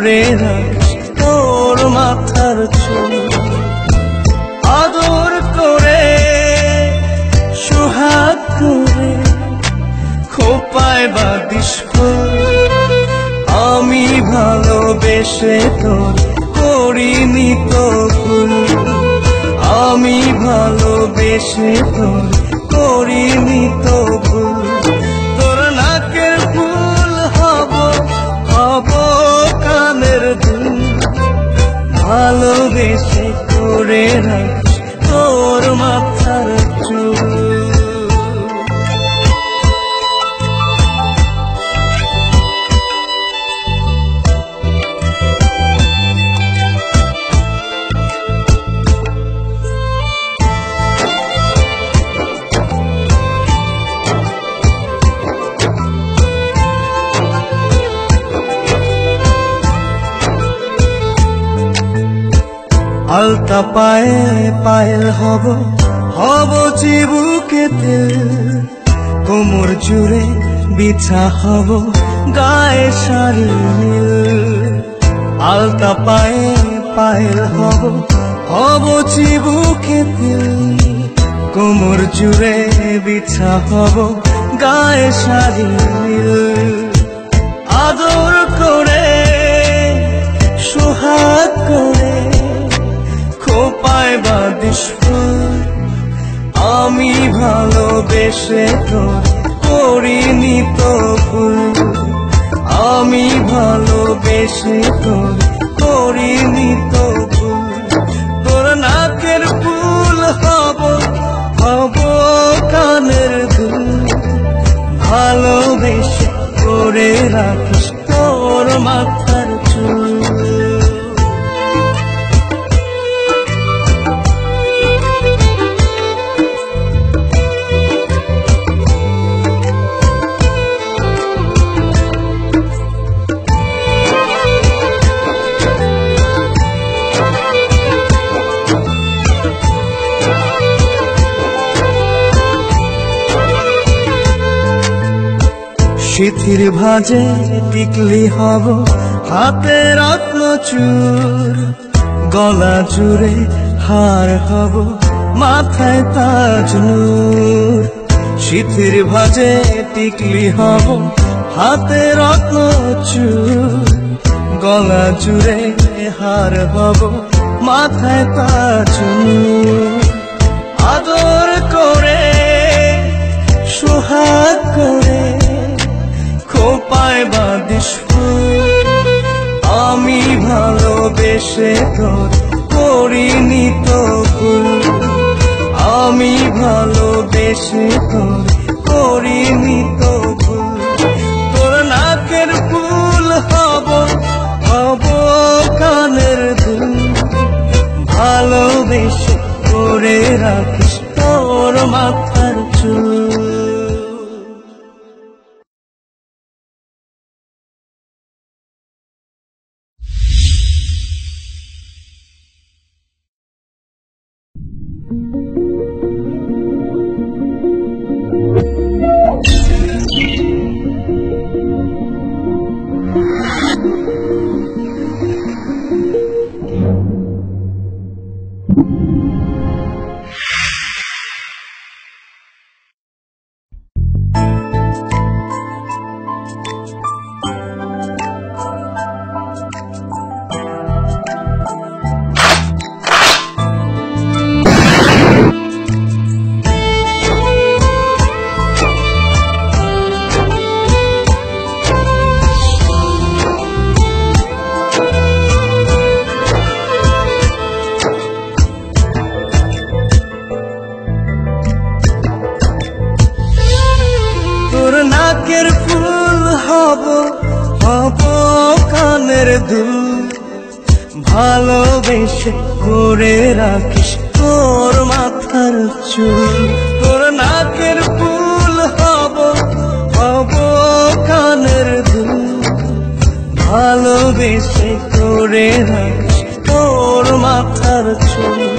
করে রাখিস তোর মাথার চুল, আদর করে সোহাগ করে খোপায় বাঁধিস ফুল। আমি ভালোবেসে তোর করিনি তো ভুল, আমি ভালোবেসে তোর করিনি তো ভুল। তোর নাকের ফুল হব, হব কানের দুল, ভালোবেসে করে রাখিস তোর মাথার চুল। আলতা পায়ে পায়েল হব, হব চিবুকে তেল, কোমর জুড়ে বিছা হব গায়ে শাড়ি নীল। আলতা পায়ে পায়েল হব, হব চিবুকে তেল, কোমর জুড়ে বিছা হব গায়ে শাড়ি নীল। আদর করে সোহাগ করে খোপায় বাঁধিস ফুল, আমি ভালোবেসে তোর করিনি তো ভুল, আমি ভালোবেসে তোর করিনি তো ভুল। তোর নাকের ফুল হব, হব কানের দুল, ভালোবেসে করে রাখিস তোর মাথার চুল। সিথির ভাজে টিকলি হব, হাতে রত্ন চূড়, গলা জুড়ে হার হব, মাথায় তাজ নূর। সিথির ভাজে টিকলি হব, হাতে রত্ন চূড়, গলা জুড়ে হার হব, মাথায় তাজ নূর। আদর করে সোহাগ করে খোপায় বাঁধিস ফুল, আমি ভালোবেসে তোর করিনি তো ভুল, আমি ভালোবেসে তোর করিনি তো ভুল। তোর নাকের ফুল হব, হব কানের দুল, ভালোবেসে করে রাখিস তোর মাথার চুল। ভালোবেসে করে রাখিস তোর মাথার চুল, তোর নাকের ফুল হব, হব কানের দুল, ভালোবেসে করে রাখিস তোর মাথার চুল।